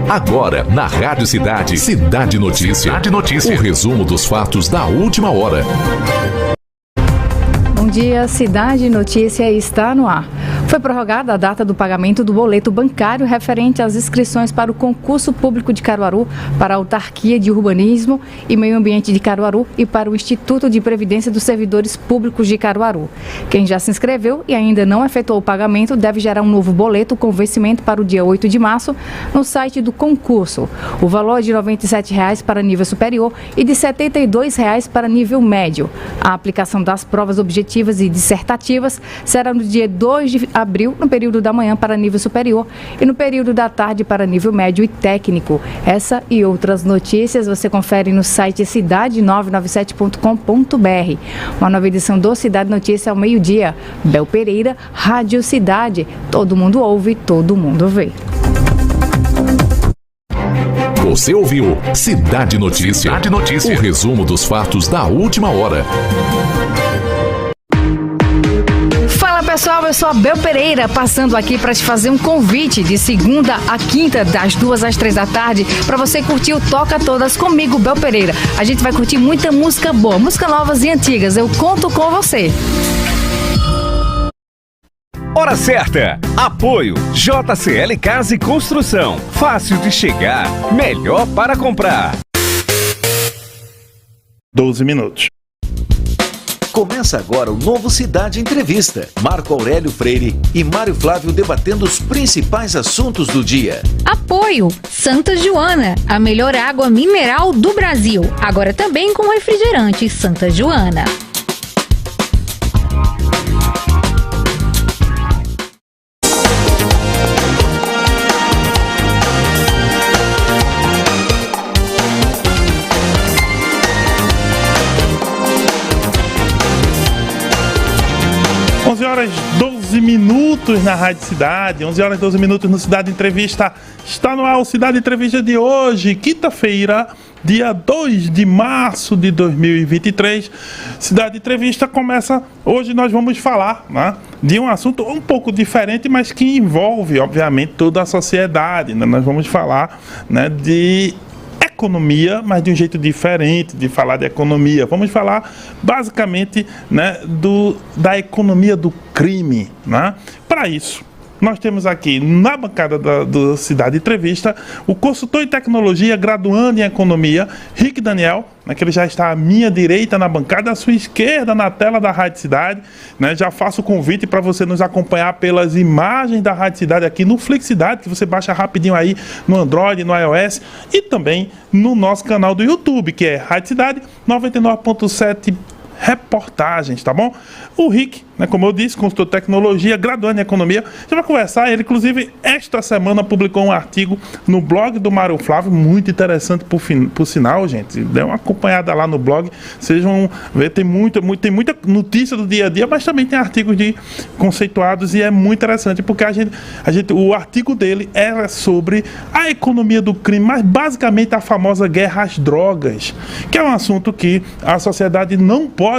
Agora, na Rádio Cidade, Cidade Notícia. Cidade Notícia. O resumo dos fatos da última hora. Bom dia, Cidade Notícia está no ar. Foi prorrogada a data do pagamento do boleto bancário referente às inscrições para o concurso público de Caruaru, para a Autarquia de Urbanismo e Meio Ambiente de Caruaru e para o Instituto de Previdência dos Servidores Públicos de Caruaru. Quem já se inscreveu e ainda não efetuou o pagamento deve gerar um novo boleto com vencimento para o dia 8 de março no site do concurso. O valor é de R$ 97,00 para nível superior e de R$ 72,00 para nível médio. A aplicação das provas objetivas e dissertativas será no dia 2 de abril, no período da manhã para nível superior e no período da tarde para nível médio e técnico. Essa e outras notícias você confere no site cidade997.com.br. Uma nova edição do Cidade Notícia ao meio-dia. Bel Pereira, Rádio Cidade. Todo mundo ouve, todo mundo vê. Você ouviu Cidade Notícia. Cidade Notícia. O resumo dos fatos da última hora. Fala pessoal, eu sou a Bel Pereira, passando aqui para te fazer um convite de segunda a quinta, das 2 às 3 da tarde, para você curtir o Toca Todas comigo, Bel Pereira. A gente vai curtir muita música boa, música novas e antigas, eu conto com você. Hora certa. Apoio JCL Casa e Construção. Fácil de chegar, melhor para comprar. 12 minutos. Começa agora o novo Cidade Entrevista. Marco Aurélio Freire e Mário Flávio debatendo os principais assuntos do dia. Apoio Santa Joana, a melhor água mineral do Brasil. Agora também com refrigerante Santa Joana. Horas 12 minutos na Rádio Cidade, 11 horas 12 minutos no Cidade Entrevista. Está no ar o Cidade Entrevista de hoje, quinta-feira, dia 2 de março de 2023. Cidade Entrevista começa, hoje nós vamos falar, né, de um assunto um pouco diferente, mas que envolve, obviamente, toda a sociedade, né? Nós vamos falar, né, de economia, mas de um jeito diferente de falar de economia. Vamos falar basicamente, né, da economia do crime, né? Para isso, nós temos aqui na bancada do Cidade Entrevista o consultor em tecnologia, graduando em economia, Rick Daniel, né, que ele já está à minha direita na bancada, à sua esquerda na tela da Rádio Cidade, né? Já faço o convite para você nos acompanhar pelas imagens da Rádio Cidade aqui no Flixicidade, que você baixa rapidinho aí no Android, no iOS e também no nosso canal do YouTube, que é Rádio Cidade 99.7 reportagens, tá bom? O Rick, né, como eu disse, consultor de tecnologia, graduando em economia, já vai conversar. Ele, inclusive, esta semana publicou um artigo no blog do Mário Flávio, muito interessante por sinal, gente. Dê uma acompanhada lá no blog, vocês vão ver, tem muita notícia do dia a dia, mas também tem artigos conceituados e é muito interessante, porque o artigo dele era sobre a economia do crime, mas basicamente a famosa guerra às drogas, que é um assunto que a sociedade não pode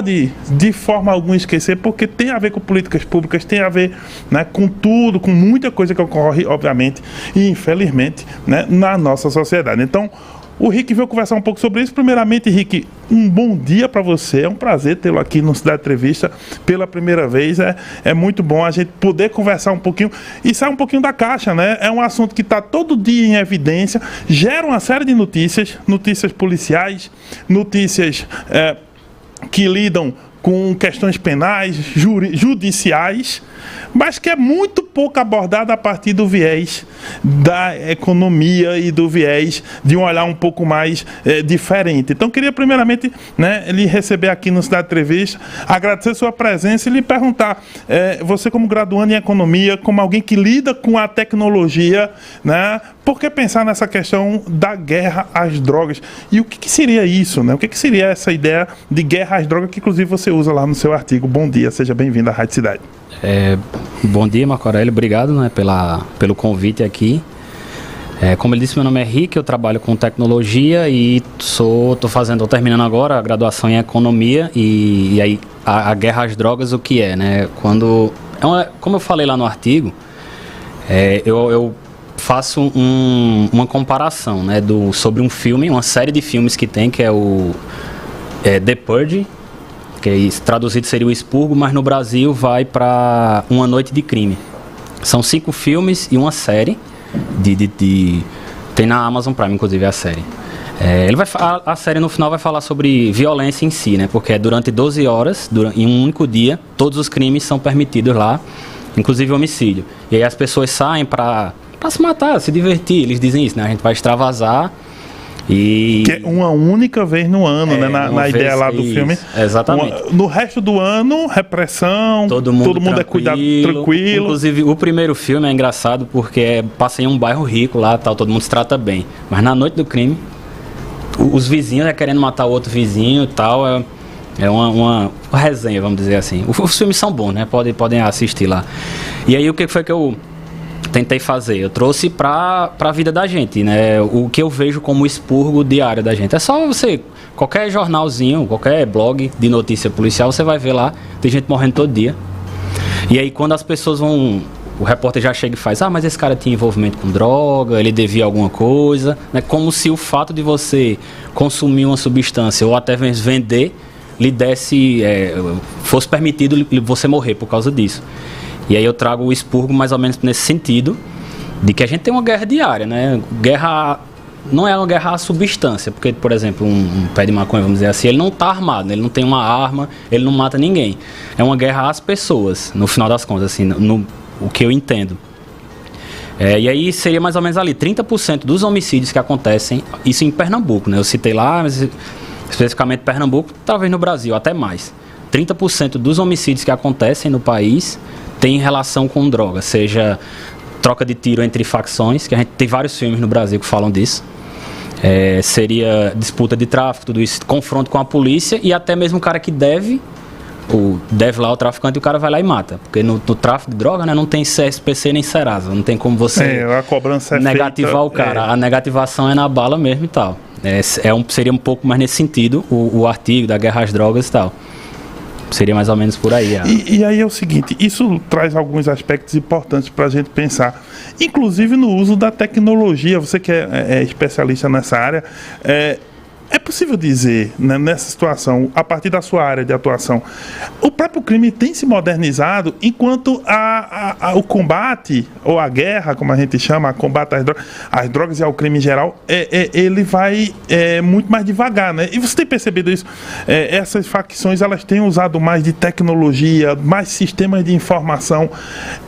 de forma alguma esquecer, porque tem a ver com políticas públicas, tem a ver, né, com tudo, com muita coisa que ocorre, obviamente, e infelizmente, né, na nossa sociedade. Então, o Rick veio conversar um pouco sobre isso. Primeiramente, Rick, um bom dia para você. É um prazer tê-lo aqui no Cidade Entrevista pela primeira vez. É muito bom a gente poder conversar um pouquinho e sair um pouquinho da caixa, né? É um assunto que está todo dia em evidência, gera uma série de notícias policiais, notícias que lidam com questões penais, judiciais, mas que é muito pouco abordada a partir do viés da economia e do viés de um olhar um pouco mais diferente. Então, queria primeiramente, né, lhe receber aqui no Cidade Entrevista, agradecer sua presença e lhe perguntar, você como graduando em economia, como alguém que lida com a tecnologia, né, por que pensar nessa questão da guerra às drogas? E o que seria isso, né? O que seria essa ideia de guerra às drogas que, inclusive, você usa lá no seu artigo? Bom dia, seja bem-vindo à Rádio Cidade. Bom dia, Marco Aurélio, obrigado, né, pelo convite aqui. Como ele disse, meu nome é Rick, eu trabalho com tecnologia e estou terminando agora a graduação em economia e aí a guerra às drogas, o que é, né? Como eu falei lá no artigo, eu faço uma comparação, né, sobre um filme, uma série de filmes que tem, que é o The Purge, que traduzido seria o Expurgo, mas no Brasil vai para Uma Noite de Crime. São 5 filmes e uma série, tem na Amazon Prime, inclusive, a série. A série no final vai falar sobre violência em si, né, porque é durante 12 horas, em um único dia, todos os crimes são permitidos lá, inclusive homicídio. E aí as pessoas saem para se matar, se divertir, eles dizem isso, né? A gente vai extravasar e... Que é uma única vez no ano, né? Na ideia lá do filme. Exatamente. No resto do ano, repressão, todo mundo é cuidado tranquilo. Inclusive, o primeiro filme é engraçado porque passa em um bairro rico lá, tal, todo mundo se trata bem. Mas na noite do crime, os vizinhos querendo matar o outro vizinho e tal, é uma resenha, vamos dizer assim. Os filmes são bons, né? Podem assistir lá. E aí, o que foi que eu tentei fazer? Eu trouxe para a vida da gente, né? O que eu vejo como expurgo diário da gente. É só você... Qualquer jornalzinho, qualquer blog de notícia policial, você vai ver lá, tem gente morrendo todo dia. E aí, quando as pessoas vão... O repórter já chega e faz, mas esse cara tinha envolvimento com droga, ele devia alguma coisa, né? Como se o fato de você consumir uma substância ou até mesmo vender lhe desse, fosse permitido você morrer por causa disso. E aí eu trago o expurgo mais ou menos nesse sentido, de que a gente tem uma guerra diária, né? Guerra não é uma guerra à substância, porque, por exemplo, um pé de maconha, vamos dizer assim, ele não está armado, ele não tem uma arma, ele não mata ninguém. É uma guerra às pessoas, no final das contas, assim, o que eu entendo. E aí seria mais ou menos ali, 30% dos homicídios que acontecem, isso em Pernambuco, né? Eu citei lá, mas especificamente Pernambuco, talvez no Brasil, até mais. 30% dos homicídios que acontecem no país tem relação com droga, seja troca de tiro entre facções, que a gente tem vários filmes no Brasil que falam disso. Seria disputa de tráfico, tudo isso, confronto com a polícia e até mesmo o cara que deve lá o traficante e o cara vai lá e mata. Porque no tráfico de droga, né, não tem CSPC nem Serasa, não tem como você a cobrança negativar o cara. A negativação é na bala mesmo e tal. Seria um pouco mais nesse sentido o artigo da guerra às drogas e tal. Seria mais ou menos por aí. E aí é o seguinte, isso traz alguns aspectos importantes para a gente pensar, inclusive no uso da tecnologia. Você que é especialista nessa área, é possível dizer, né, nessa situação, a partir da sua área de atuação, o próprio crime tem se modernizado enquanto o combate, ou a guerra, como a gente chama, combate às drogas e ao crime em geral, ele vai muito mais devagar, né? E você tem percebido isso? Essas facções, elas têm usado mais de tecnologia, mais sistemas de informação.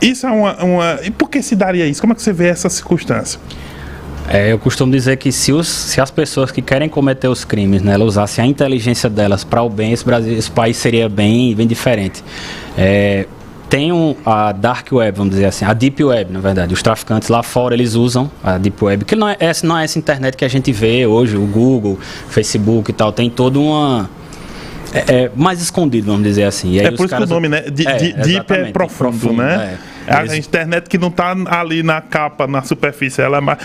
Isso é E por que se daria isso? Como é que você vê essa circunstância? Eu costumo dizer que se as pessoas que querem cometer os crimes, né, elas usassem a inteligência delas para o bem, esse país seria bem diferente. Tem a Dark Web, vamos dizer assim, a Deep Web, na verdade. Os traficantes lá fora, eles usam a Deep Web, que não é essa internet que a gente vê hoje, o Google, Facebook e tal, tem toda uma... mais escondido, vamos dizer assim. E aí por isso que o nome, né? Deep é profundo, né? A internet que não está ali na capa, na superfície, ela é mais...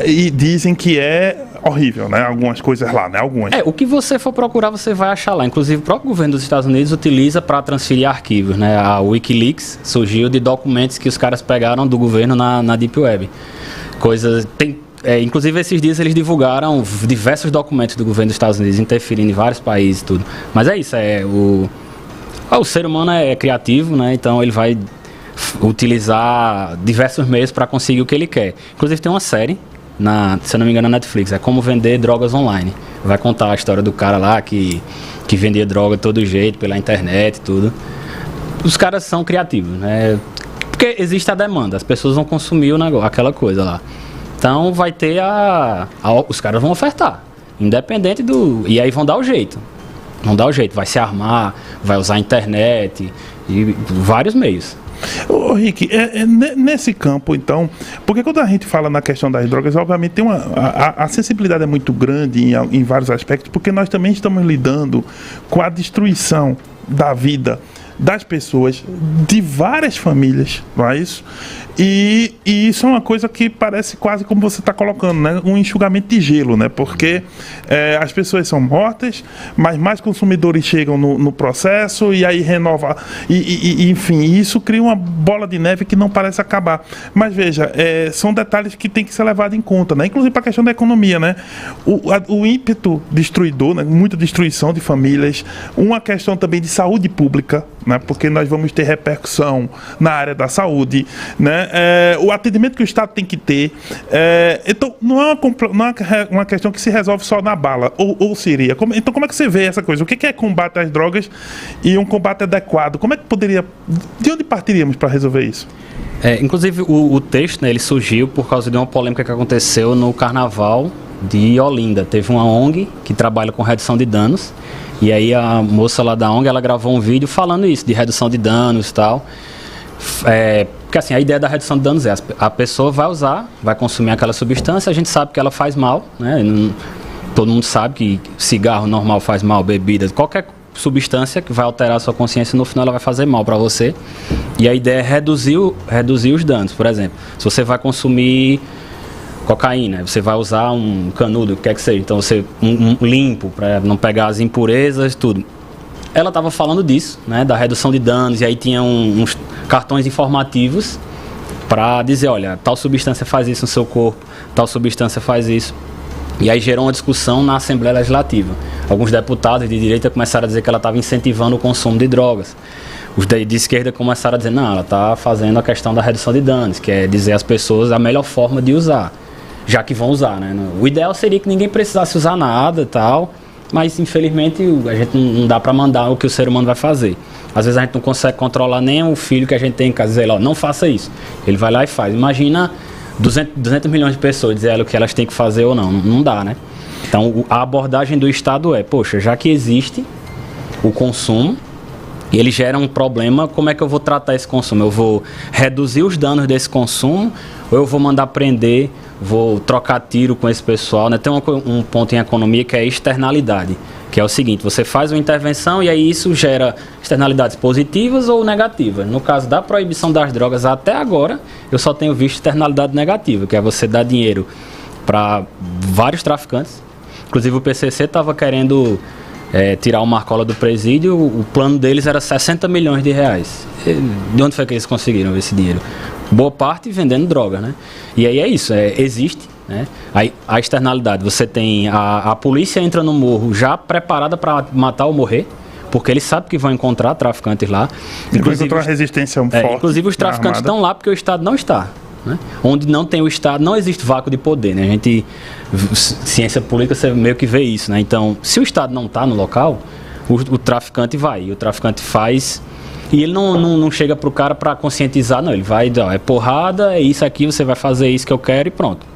E dizem que é horrível, né? Algumas coisas lá, né? Algumas. O que você for procurar, você vai achar lá. Inclusive, o próprio governo dos Estados Unidos utiliza para transferir arquivos, né? A Wikileaks surgiu de documentos que os caras pegaram do governo na Deep Web. Inclusive, esses dias eles divulgaram diversos documentos do governo dos Estados Unidos, interferindo em vários países e tudo. Mas é isso, o ser humano é criativo, né? Então ele vai utilizar diversos meios para conseguir o que ele quer. Inclusive tem uma série, se eu não me engano, na Netflix, é Como Vender Drogas Online. Vai contar a história do cara lá que vendia droga de todo jeito, pela internet e tudo. Os caras são criativos, né? Porque existe a demanda, as pessoas vão consumir aquela coisa lá. Então vai ter os caras vão ofertar, independente e aí vão dar o jeito. Vai se armar, vai usar a internet e vários meios. Ô Rick, nesse campo então, porque quando a gente fala na questão das drogas, obviamente tem a sensibilidade é muito grande em vários aspectos, porque nós também estamos lidando com a destruição da vida das pessoas, de várias famílias, não é isso? E isso é uma coisa que parece quase como você está colocando, né? Um enxugamento de gelo, né? Porque as pessoas são mortas, mas mais consumidores chegam no processo e aí renova. Enfim, isso cria uma bola de neve que não parece acabar. Mas veja, são detalhes que tem que ser levados em conta, né? Inclusive para a questão da economia, né? O ímpeto destruidor, né? Muita destruição de famílias, uma questão também de saúde pública, né? Porque nós vamos ter repercussão na área da saúde, né? O atendimento que o Estado tem que ter. Então, não é uma questão que se resolve só na bala, ou seria. Então, como é que você vê essa coisa? O que é combate às drogas e um combate adequado? Como é que poderia... De onde partiríamos para resolver isso? Inclusive, o texto, né, ele surgiu por causa de uma polêmica que aconteceu no Carnaval de Olinda. Teve uma ONG que trabalha com redução de danos, e aí a moça lá da ONG, ela gravou um vídeo falando isso, de redução de danos e tal. Porque assim, a ideia da redução de danos é a pessoa vai usar, vai consumir aquela substância, a gente sabe que ela faz mal, né? Todo mundo sabe que cigarro normal faz mal, bebida, qualquer substância que vai alterar a sua consciência, no final ela vai fazer mal para você. E a ideia é reduzir os danos. Por exemplo, se você vai consumir cocaína, você vai usar um canudo, o que quer que seja, então você um limpo para não pegar as impurezas, tudo. Ela estava falando disso, né, da redução de danos, e aí tinha uns cartões informativos para dizer, olha, tal substância faz isso no seu corpo, tal substância faz isso. E aí gerou uma discussão na Assembleia Legislativa. Alguns deputados de direita começaram a dizer que ela estava incentivando o consumo de drogas. Os de esquerda começaram a dizer, não, ela está fazendo a questão da redução de danos, que é dizer às pessoas a melhor forma de usar, já que vão usar, né? O ideal seria que ninguém precisasse usar nada e tal, mas infelizmente a gente não dá para mandar o que o ser humano vai fazer. Às vezes a gente não consegue controlar nem o filho que a gente tem em casa, dizer, ó, não faça isso. Ele vai lá e faz. Imagina 200 milhões de pessoas dizer o que elas têm que fazer ou não. Não dá, né? Então a abordagem do Estado é, poxa, já que existe o consumo e ele gera um problema, como é que eu vou tratar esse consumo? Eu vou reduzir os danos desse consumo ou eu vou mandar prender, vou trocar tiro com esse pessoal, né? Tem um ponto em economia que é externalidade, que é o seguinte, você faz uma intervenção e aí isso gera externalidades positivas ou negativas. No caso da proibição das drogas, até agora, eu só tenho visto externalidade negativa, que é você dar dinheiro para vários traficantes. Inclusive o PCC estava querendo tirar o Marcola do presídio, o plano deles era 60 milhões de reais. De onde foi que eles conseguiram esse dinheiro? Boa parte vendendo droga, né? E aí é isso, existe, né? A externalidade, você tem a polícia entra no morro já preparada para matar ou morrer, porque eles sabem que vão encontrar traficantes lá. Inclusive uma resistência forte. Inclusive os traficantes estão lá porque o Estado não está, né? Onde não tem o Estado, não existe vácuo de poder, né? A gente, ciência política, você meio que vê isso, né? Então, se o Estado não está no local, o traficante vai, e o traficante faz... E ele não chega pro cara para conscientizar, não. Ele vai, ó, é porrada, é isso aqui, você vai fazer isso que eu quero e pronto.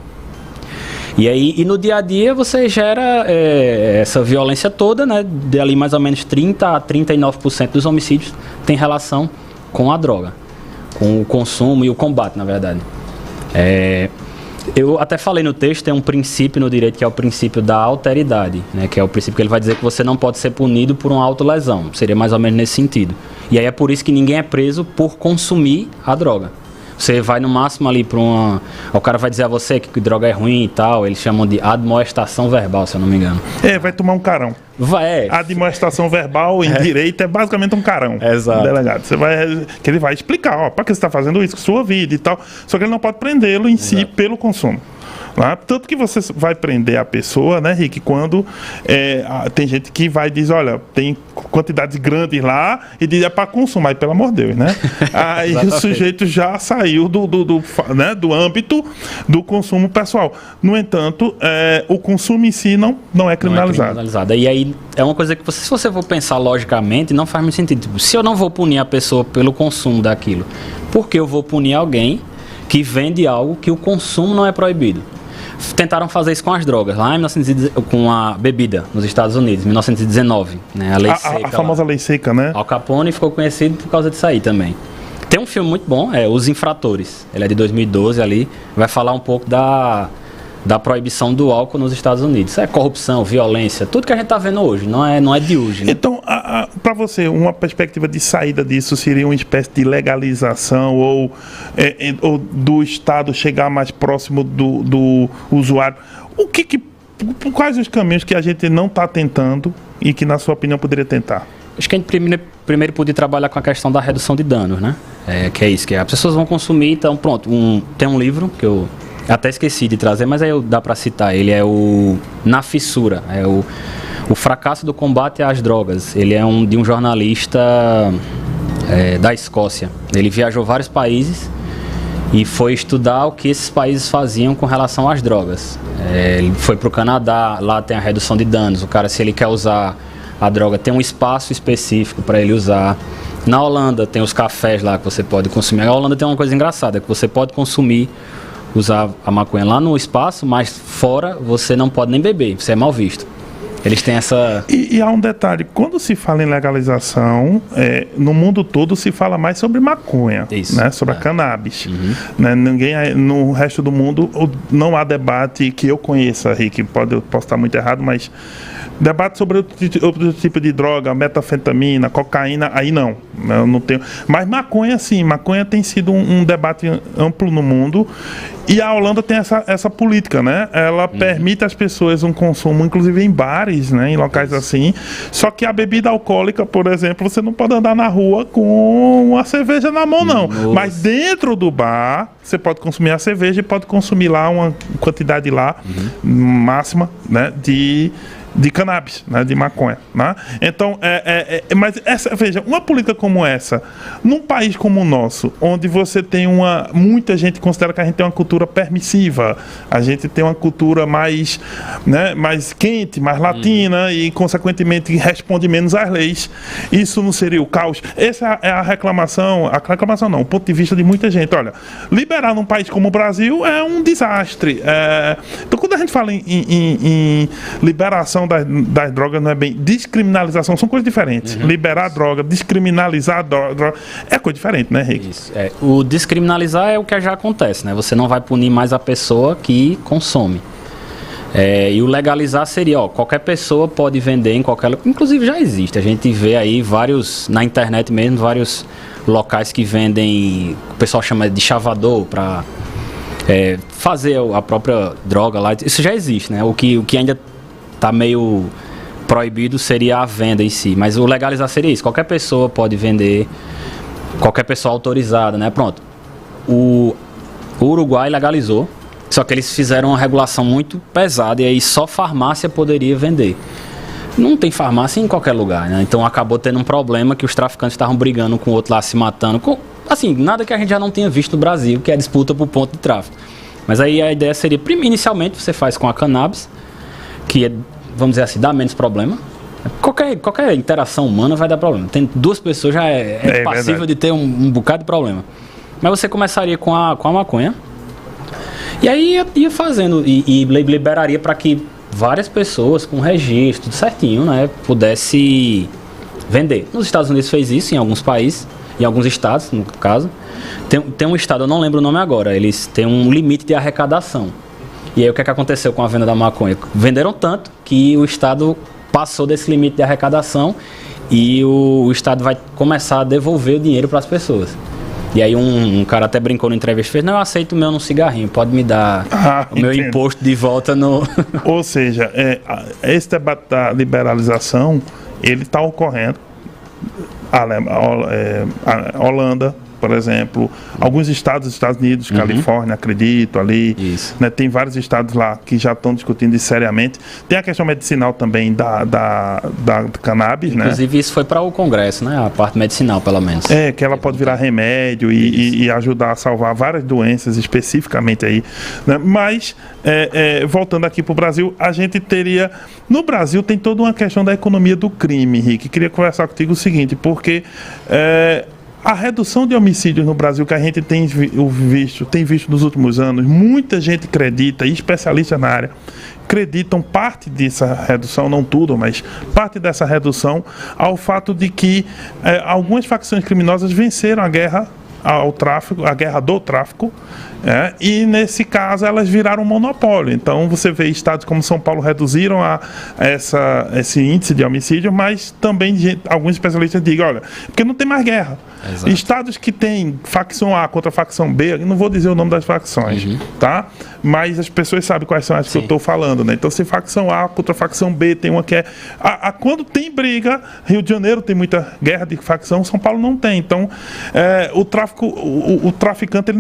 E aí, no dia a dia, você gera essa violência toda, né? De ali mais ou menos 30% a 39% dos homicídios tem relação com a droga, com o consumo e o combate, na verdade. Eu até falei no texto, tem um princípio no direito que é o princípio da alteridade, né? Que é o princípio que ele vai dizer que você não pode ser punido por uma autolesão. Seria mais ou menos nesse sentido. E aí é por isso que ninguém é preso por consumir a droga. Você vai no máximo ali para uma... O cara vai dizer a você que droga é ruim e tal, eles chamam de admoestação verbal, se eu não me engano. Vai tomar um carão. Vai. Admoestação verbal em direito é basicamente um carão. Exato. Delegado. Que ele vai explicar, ó, para que você está fazendo isso com sua vida e tal. Só que ele não pode prendê-lo em si pelo consumo. Tanto que você vai prender a pessoa, né, Rick, quando tem gente que vai e diz, olha, tem quantidades grandes lá e diz é para consumo, aí pelo amor de Deus, né? Aí o sujeito já saiu do âmbito do consumo pessoal. No entanto, o consumo em si não é criminalizado. E aí é uma coisa que se você for pensar logicamente, não faz muito sentido. Tipo, se eu não vou punir a pessoa pelo consumo daquilo, por que eu vou punir alguém que vende algo que o consumo não é proibido? Tentaram fazer isso com as drogas, lá em com a bebida, nos Estados Unidos, em 1919, né? A lei seca. A famosa lei seca, né? Al Capone ficou conhecido por causa disso aí também. Tem um filme muito bom, Os Infratores. Ele é de 2012 ali, vai falar um pouco da proibição do álcool nos Estados Unidos. Isso é corrupção, violência, tudo que a gente está vendo hoje, não é de hoje, né? Então, Para você, uma perspectiva de saída disso seria uma espécie de legalização ou do Estado chegar mais próximo do usuário? Quais os caminhos que a gente não está tentando e que, na sua opinião, poderia tentar? Acho que a gente primeiro podia trabalhar com a questão da redução de danos, né? Que é isso, que as pessoas vão consumir, então pronto, tem um livro que eu até esqueci de trazer, mas aí dá para citar, ele é o Na Fissura, é o fracasso do combate às drogas. Ele é de um jornalista da Escócia. Ele viajou vários países e foi estudar o que esses países faziam com relação às drogas. Ele foi para o Canadá, lá tem a redução de danos. O cara, se ele quer usar a droga, tem um espaço específico para ele usar. Na Holanda tem os cafés lá que você pode consumir. A Holanda tem uma coisa engraçada, que você pode usar a maconha lá no espaço, mas fora você não pode nem beber, você é mal visto. Eles têm essa... E há um detalhe, quando se fala em legalização, no mundo todo se fala mais sobre maconha, né? Sobre a cannabis. Uhum. Né? No resto do mundo não há debate que eu conheça, Rick, posso estar muito errado, mas debate sobre outro tipo de droga, metanfetamina, cocaína, aí não. Eu não tenho. Mas maconha, sim, maconha tem sido um debate amplo no mundo. E a Holanda tem essa política, né? Ela permite às pessoas um consumo, inclusive em bares, né? Em locais assim. Só que a bebida alcoólica, por exemplo, você não pode andar na rua com uma cerveja na mão, não. Nossa. Mas dentro do bar, você pode consumir a cerveja e pode consumir lá uma quantidade lá máxima, né? De cannabis, né, de maconha, né? Então, mas veja, uma política como essa, num país como o nosso, onde você tem muita gente considera que a gente tem uma cultura permissiva, a gente tem uma cultura mais, né, mais quente, mais latina e, consequentemente, responde menos às leis. Isso não seria o caos? Essa é a reclamação não, o ponto de vista de muita gente. Olha, liberar num país como o Brasil é um desastre. Então, quando a gente fala em liberação das drogas, não é bem descriminalização, são coisas diferentes. Liberar a droga, descriminalizar a droga é coisa diferente, né, Rick? Isso. O descriminalizar é o que já acontece, né? Você não vai punir mais a pessoa que consome. E o legalizar seria, qualquer pessoa pode vender em qualquer... Inclusive já existe, a gente vê aí na internet mesmo, vários locais que vendem, o pessoal chama de chavador, para fazer a própria droga lá. Isso já existe, né? O que ainda está meio proibido seria a venda em si, mas o legalizar seria isso, qualquer pessoa pode vender, qualquer pessoa autorizada, né? Pronto, o Uruguai legalizou, só que eles fizeram uma regulação muito pesada e aí só farmácia poderia vender. Não tem farmácia em qualquer lugar, né? Então acabou tendo um problema que os traficantes estavam brigando com o outro lá, se matando, assim, nada que a gente já não tenha visto no Brasil, que é a disputa por ponto de tráfico. Mas aí a ideia seria, inicialmente você faz com a cannabis, que vamos dizer assim, dá menos problema. Qualquer interação humana vai dar problema. Tem duas pessoas, já é passível de ter um bocado de problema. Mas você começaria com a maconha, e aí ia fazendo, e liberaria para que várias pessoas com registro, tudo certinho, né, pudesse vender. Nos Estados Unidos fez isso, em alguns países, em alguns estados, no caso. Tem um estado, eu não lembro o nome agora, eles têm um limite de arrecadação. E aí o que aconteceu com a venda da maconha? Venderam tanto que o Estado passou desse limite de arrecadação e o Estado vai começar a devolver o dinheiro para as pessoas. E aí um cara até brincou na entrevista, fez, não, eu aceito o meu num cigarrinho, pode me dar o meu imposto de volta no... Ou seja, esse debate da liberalização, ele está ocorrendo. A Holanda, por exemplo, alguns estados, Estados Unidos, Califórnia, acredito, ali, né, tem vários estados lá que já estão discutindo isso seriamente. Tem a questão medicinal também da cannabis, né? Inclusive isso foi para o Congresso, né? A parte medicinal, pelo menos. Que ela pode virar remédio e ajudar a salvar várias doenças especificamente aí, né? Mas, voltando aqui para o Brasil, a gente teria... No Brasil tem toda uma questão da economia do crime, Rick. Queria conversar contigo o seguinte, porque... a redução de homicídios no Brasil que a gente tem visto nos últimos anos, muita gente acredita, e especialistas na área, acreditam parte dessa redução, não tudo, mas parte dessa redução ao fato de que algumas facções criminosas venceram a guerra ao tráfico, à guerra do tráfico, e nesse caso elas viraram um monopólio. Então você vê estados como São Paulo reduziram esse índice de homicídio, mas também alguns especialistas dizem, olha, porque não tem mais guerra. Exato. Estados que tem facção A contra facção B, eu não vou dizer o nome das facções, tá? Mas as pessoas sabem quais são as que eu estou falando, né? Então se facção A contra facção B, tem uma que é... quando tem briga, Rio de Janeiro tem muita guerra de facção, São Paulo não tem. Então o traficante ele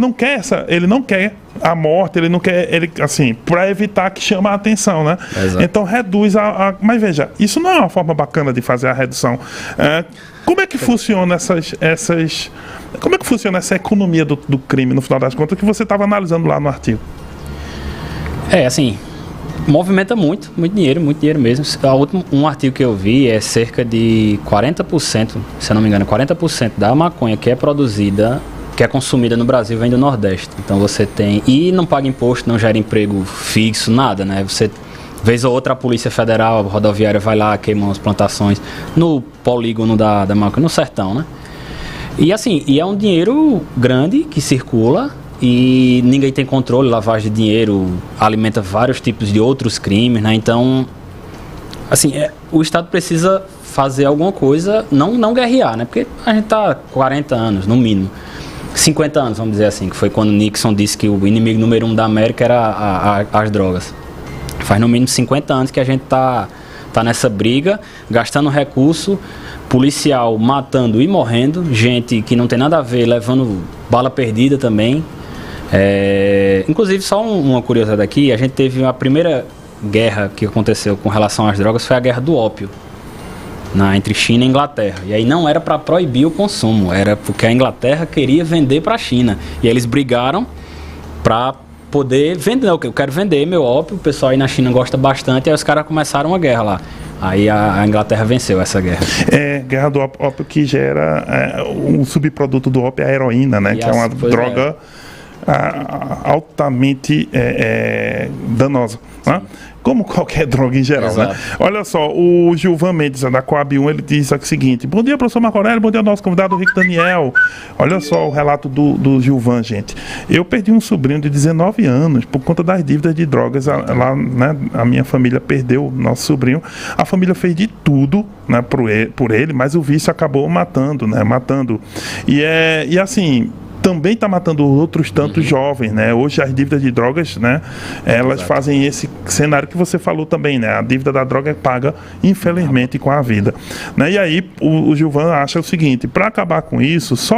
não quer a morte, ele não quer, assim, para evitar que chame a atenção, né? Exato. Então reduz mas veja, isso não é uma forma bacana de fazer a redução. Como é que funciona como é que funciona essa economia do crime, no final das contas, que você estava analisando lá no artigo? Assim, movimenta muito dinheiro mesmo. Um artigo que eu vi é cerca de 40%, se eu não me engano, 40% da maconha que é produzida, que é consumida no Brasil, vem do Nordeste. Então você tem... E não paga imposto, não gera emprego fixo, nada, né? Você... Vez ou outra a Polícia Federal, a rodoviária vai lá, queima as plantações no polígono da maconha, no sertão, né? E assim, é um dinheiro grande que circula e ninguém tem controle, lavagem de dinheiro alimenta vários tipos de outros crimes, né? Então, assim, o Estado precisa fazer alguma coisa, não guerrear, né? Porque a gente tá 40 anos, no mínimo. 50 anos, vamos dizer assim, que foi quando Nixon disse que o inimigo número 1 da América era as drogas. Faz no mínimo 50 anos que a gente tá nessa briga, gastando recurso, policial matando e morrendo, gente que não tem nada a ver, levando bala perdida também. Inclusive, só uma curiosidade aqui, a gente teve a primeira guerra que aconteceu com relação às drogas, foi a guerra do ópio, entre China e Inglaterra. E aí não era para proibir o consumo, era porque a Inglaterra queria vender para a China. E aí eles brigaram para poder vender, eu quero vender meu ópio, o pessoal aí na China gosta bastante, aí os caras começaram uma guerra lá. Aí a Inglaterra venceu essa guerra. Guerra do ópio que gera um subproduto do ópio, a heroína, né? Que é uma droga altamente danosa, né? Como qualquer droga em geral, né? Olha só, o Gilvan Mendes, da Coab 1, ele diz o seguinte: bom dia, professor Marco Aurélio, bom dia ao nosso convidado, o Rico Daniel. Olha só o relato do Gilvan, gente. Eu perdi um sobrinho de 19 anos por conta das dívidas de drogas. Lá, né, a minha família perdeu nosso sobrinho. A família fez de tudo, né, por ele, mas o vício acabou matando, né? E assim... também está matando outros tantos jovens, né? Hoje as dívidas de drogas, né? Elas fazem esse cenário que você falou também, né? A dívida da droga é paga, infelizmente, com a vida, né? E aí o Gilvan acha o seguinte: para acabar com isso, só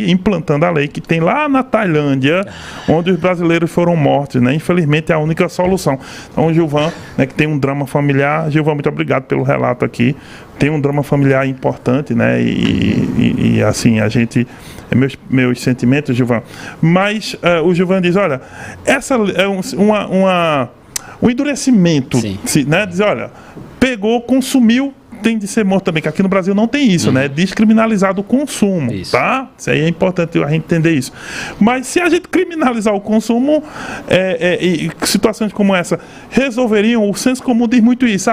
implantando a lei que tem lá na Tailândia, onde os brasileiros foram mortos, né? Infelizmente é a única solução. Então o Gilvan, né, que tem um drama familiar. Gilvan, muito obrigado pelo relato aqui. Tem um drama familiar importante, né? E assim, a gente... Meus sentimentos, Gilvan. Mas o Gilvan diz, olha, essa é um endurecimento, né? Diz, olha, pegou, consumiu, tem de ser morto também, que aqui no Brasil não tem isso, né? Descriminalizado o consumo, tá? Isso aí é importante a gente entender isso. Mas se a gente criminalizar o consumo, situações como essa resolveriam, o senso comum diz muito isso,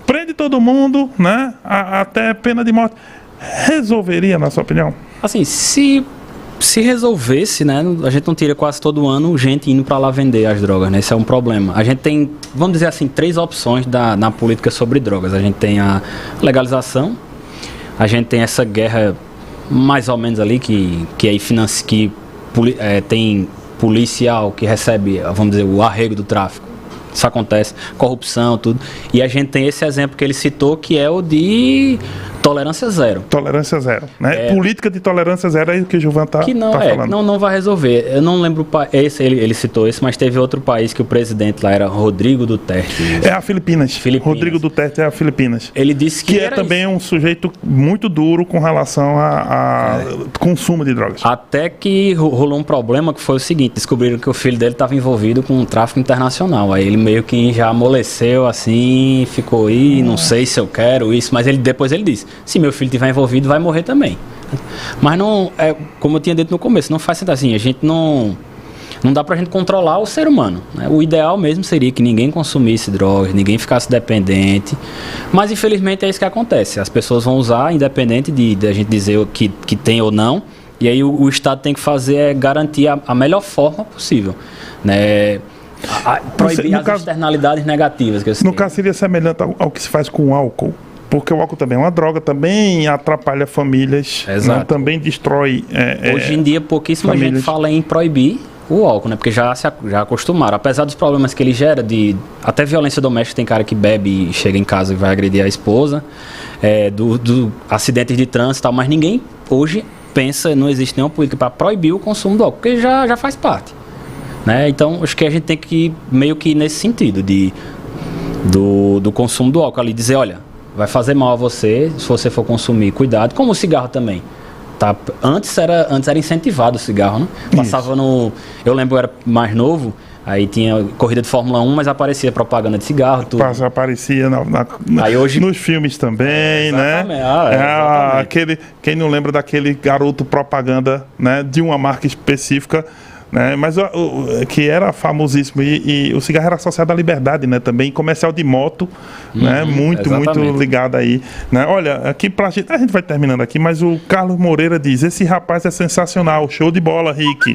prende todo mundo, né? Até pena de morte. Resolveria, na sua opinião? Assim, se resolvesse, né, a gente não tira quase todo ano gente indo para lá vender as drogas, né? Esse é um problema. A gente tem, vamos dizer assim, 3 opções na política sobre drogas. A gente tem a legalização, a gente tem essa guerra mais ou menos ali que tem policial que recebe, vamos dizer, o arrego do tráfico. Isso acontece, corrupção, tudo. E a gente tem esse exemplo que ele citou, que é o de tolerância zero. Tolerância zero, né? Política de tolerância zero é o que o Gilvan tá falando. Não vai resolver. Eu não lembro ele citou esse, mas teve outro país que o presidente lá era Rodrigo Duterte. É a Filipinas. Rodrigo Duterte é a Filipinas. Ele disse que era também um sujeito muito duro com relação a consumo de drogas. Até que rolou um problema que foi o seguinte: descobriram que o filho dele estava envolvido com um tráfico internacional. Aí ele meio que já amoleceu assim, ficou aí, não sei se eu quero isso, mas depois ele disse: se meu filho estiver envolvido, vai morrer também. Mas não, como eu tinha dito no começo, não faz sentido assim, a gente não dá pra gente controlar o ser humano, né? O ideal mesmo seria que ninguém consumisse drogas, ninguém ficasse dependente, mas infelizmente é isso que acontece, as pessoas vão usar, independente de a gente dizer que tem ou não, E aí o Estado tem que fazer é garantir a melhor forma possível, né? Proibir as externalidades negativas. No caso, seria semelhante ao que se faz com o álcool. Porque o álcool também é uma droga, também atrapalha famílias, né? Também destrói Hoje em dia, pouquíssima famílias. gente fala em proibir o álcool, né? Porque já acostumaram. Apesar dos problemas que ele gera, até violência doméstica, tem cara que bebe e chega em casa e vai agredir a esposa, do acidentes de trânsito e tal, mas ninguém hoje pensa, não existe nenhuma política para proibir o consumo do álcool, porque já faz parte, né? Então, acho que a gente tem que ir meio que nesse sentido, do consumo do álcool ali, dizer, olha, vai fazer mal a você, se você for consumir, cuidado, como o cigarro também. Tá? Antes era incentivado o cigarro, né? Passava eu lembro, eu era mais novo, aí tinha corrida de Fórmula 1, mas aparecia propaganda de cigarro, tudo. Aparecia aí hoje, nos filmes também, né? Exatamente. Quem não lembra daquele garoto propaganda, né, de uma marca específica, né? Mas que era famosíssimo e o cigarro era associado à liberdade, né? Também comercial de moto, né? Muito ligado aí, né? Olha, aqui a gente vai terminando aqui, mas o Carlos Moreira diz: esse rapaz é sensacional, show de bola, Rick,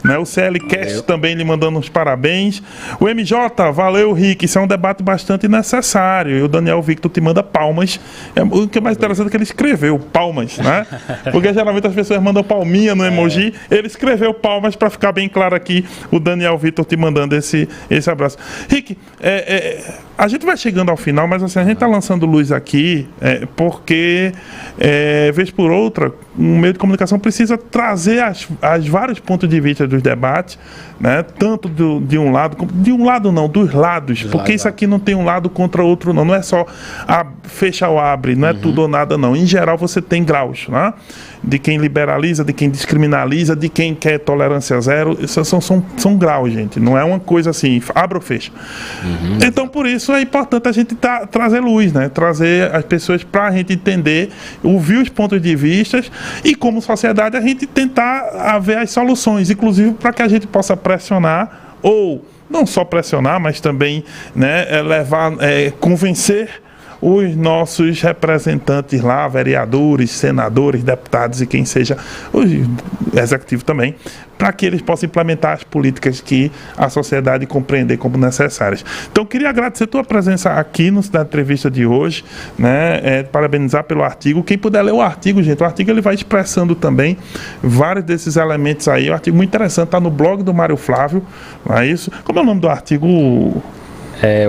né? O CL Cast também lhe mandando uns parabéns. O MJ, valeu, Rick, isso é um debate bastante necessário. E o Daniel Victor te manda palmas. O que é mais interessante é que ele escreveu palmas, né? Porque geralmente as pessoas mandam palminha no emoji, ele escreveu palmas para ficar bem claro aqui, o Daniel Vitor te mandando esse abraço. Rick, a gente vai chegando ao final, mas assim, a gente está lançando luz aqui porque, vez por outra, um meio de comunicação precisa trazer as vários pontos de vista dos debates, né? Tanto de um lado, dos lados, porque isso aqui não tem um lado contra outro, não é só fecha ou abre, não é tudo ou nada, não. Em geral, você tem graus, né? De quem liberaliza, de quem descriminaliza, de quem quer tolerância zero. Isso são graus, gente. Não é uma coisa assim, abre ou fecha. Então, por isso, é importante a gente trazer luz, né? Trazer as pessoas para a gente entender, ouvir os pontos de vista e, como sociedade, a gente tentar ver as soluções, inclusive para que a gente possa pressionar, ou não só pressionar, mas também, né, convencer os nossos representantes lá, vereadores, senadores, deputados e quem seja, o executivo também, para que eles possam implementar as políticas que a sociedade compreender como necessárias. Então, queria agradecer a tua presença aqui no Cidade Entrevista de hoje, né? Parabenizar pelo artigo. Quem puder ler o artigo, gente, o artigo ele vai expressando também vários desses elementos aí. Um artigo muito interessante, está no blog do Mário Flávio, não é isso? Como é o nome do artigo?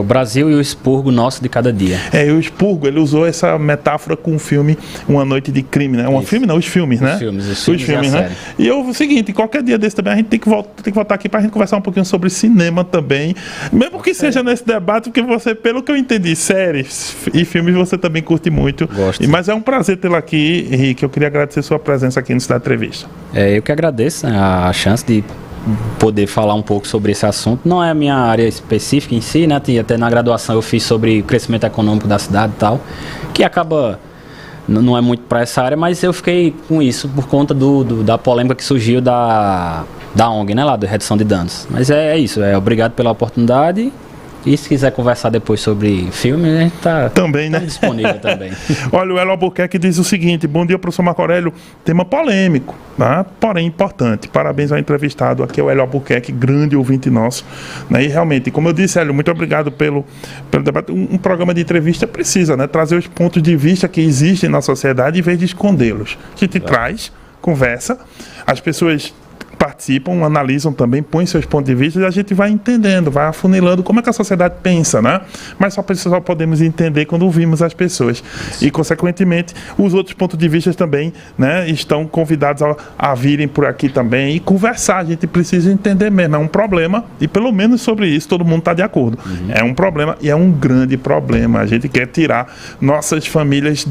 O Brasil e o expurgo nosso de cada dia. O expurgo, ele usou essa metáfora com o filme Uma Noite de Crime, né? Filme não, os filmes, né? Os filmes, né? E o seguinte, qualquer dia desse também a gente tem que voltar aqui pra gente conversar um pouquinho sobre cinema também. Mesmo que seja nesse debate, porque você, pelo que eu entendi, séries e filmes você também curte muito. Gosto. Mas é um prazer tê-lo aqui, Henrique. Eu queria agradecer a sua presença aqui no Cidade Entrevista. Eu que agradeço a chance de poder falar um pouco sobre esse assunto. Não é a minha área específica em si, né? Até na graduação eu fiz sobre crescimento econômico da cidade e tal, que acaba, não é muito para essa área, mas eu fiquei com isso por conta da polêmica que surgiu da ONG, né, lá, da redução de danos. Mas é isso, obrigado pela oportunidade. E se quiser conversar depois sobre filme, a gente está também, né? Disponível também. Olha, o Hélio Albuquerque diz o seguinte: bom dia, professor Marco Aurélio. Tema polêmico, né? Porém importante. Parabéns ao entrevistado. Aqui é o Hélio Albuquerque, grande ouvinte nosso, né? E realmente, como eu disse, Hélio, muito obrigado pelo debate. Um programa de entrevista precisa, né, trazer os pontos de vista que existem na sociedade em vez de escondê-los. A gente traz, conversa, as pessoas participam, analisam também, põem seus pontos de vista e a gente vai entendendo, vai afunilando como é que a sociedade pensa, né? Mas só podemos entender quando ouvimos as pessoas. E, consequentemente, os outros pontos de vista também, né, estão convidados a virem por aqui também e conversar. A gente precisa entender mesmo. É um problema e, pelo menos, sobre isso todo mundo está de acordo. É um problema e é um grande problema. A gente quer tirar nossas famílias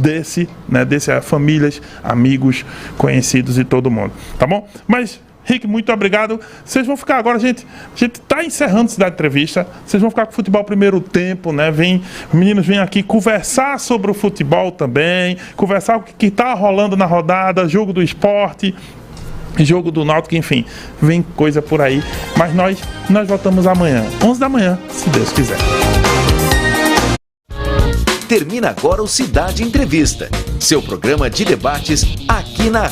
famílias, amigos, conhecidos e todo mundo. Tá bom? Mas Rick, muito obrigado. Vocês vão ficar agora, gente. A gente está encerrando Cidade Entrevista. Vocês vão ficar com o futebol primeiro tempo, né? Os meninos vêm aqui conversar sobre o futebol também, conversar o que está rolando na rodada, jogo do esporte, jogo do Náutico, enfim. Vem coisa por aí. Mas nós voltamos amanhã, 11 da manhã, se Deus quiser. Termina agora o Cidade Entrevista, seu programa de debates aqui na